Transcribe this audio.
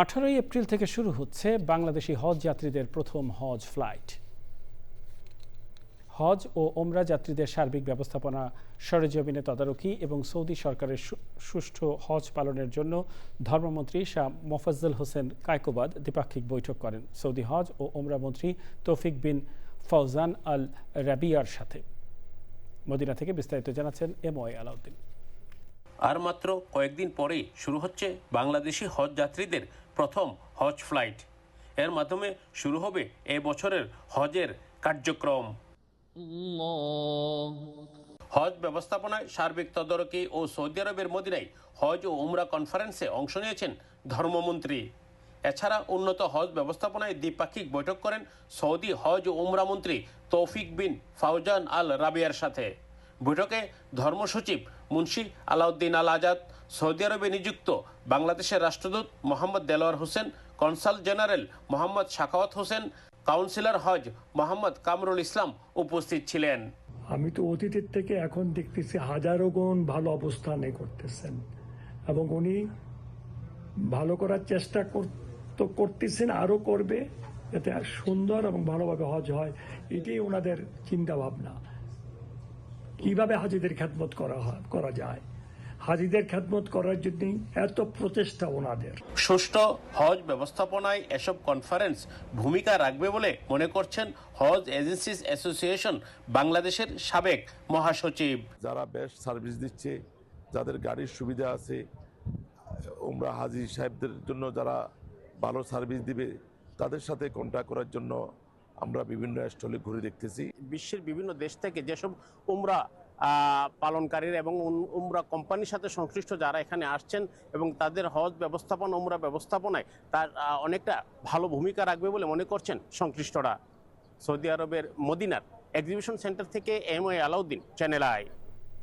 18 April থেকে শুরু হচ্ছে বাংলাদেশি হজ যাত্রীদের প্রথম হজ ফ্লাইট। হজ ও ওমরা যাত্রীদের সার্বিক ব্যবস্থাপনা, সরেজমিনে তদারকি এবং সৌদি সরকারের সুষ্ঠু হজ পালনের জন্য ধর্মমন্ত্রী শাহ মোফাজ্জল হোসেন কায়কোবাদ দ্বিপাক্ষিক বৈঠক করেন সৌদি হজ ও ওমরা মন্ত্রী তৌফিক বিন ফৌজান আল রাবিয়ার সাথে। মদিনা থেকে বিস্তারিত জানাচ্ছেন এমওয়াই আলাউদ্দিন। আর মাত্র কয়েকদিন পরেই শুরু হচ্ছে বাংলাদেশি হজ যাত্রীদের প্রথম হজ ফ্লাইট। এর মাধ্যমে শুরু হবে এ বছরের হজের কার্যক্রম। হজ ব্যবস্থাপনায় সার্বিক তদারকি ও সৌদি আরবের মদিনায় হজ ও উমরা কনফারেন্সে অংশ নিয়েছেন ধর্মমন্ত্রী। এছাড়া উন্নত হজ ব্যবস্থাপনায় দ্বিপাক্ষিক বৈঠক করেন সৌদি হজ ও উমরা মন্ত্রী তৌফিক বিন ফৌজান আল রাবিয়ার সাথে। বৈঠকে ধর্মসচিব মুন্সি আলাউদ্দিন আল আজাদ, সৌদি আরবে নিযুক্ত বাংলাদেশের রাষ্ট্রদূত Mohammad Delwar Hossain, consul general Mohammad Sakhawat Hossain, councillor হজ মোহাম্মদ কামরুল ইসলাম উপস্থিত ছিলেন। আমি তো অতীতের থেকে এখন দেখতেছি হাজারো গুণ ভালো অবস্থানে করতেছেন এবং উনি ভালো করার চেষ্টা করতেছেন, আরো করবে যাতে আর সুন্দর এবং ভালোভাবে হজ হয়। এটাই ওনাদের চিন্তা ভাবনা, কিভাবে হাজিদের খেদমত করা যায়। হাজিদের খেদমত করার জন্য এত প্রচেষ্টা ওনাদের। সুষ্ঠু হজ ব্যবস্থাপনায় এসব কনফারেন্স ভূমিকা রাখবে বলে মনে করছেন হজ এজেন্সিজ অ্যাসোসিয়েশন বাংলাদেশের সাবেক মহাসচিব। যারা বেস্ট সার্ভিস দিচ্ছে, যাদের গাড়ির সুবিধা আছে, উমরা হাজি সাহেবদের জন্য যারা ভালো সার্ভিস দিবে, তাদের সাথে কন্ট্যাক্ট করার জন্য আমরা বিভিন্ন স্টলে ঘুরে দেখতেছি। বিশ্বের বিভিন্ন দেশ থেকে যেসব উমরা পালনকারীরা এবং উমরা কোম্পানির সাথে সংশ্লিষ্ট যারা এখানে আসছেন এবং তাদের হজ ব্যবস্থাপনা, উমরা ব্যবস্থাপনায় তার অনেকটা ভালো ভূমিকা রাখবে বলে মনে করছেন সংশ্লিষ্টরা। সৌদি আরবের মদিনার এক্সিবিশন সেন্টার থেকে এমওয়াই আলাউদ্দিন, চ্যানেল আই।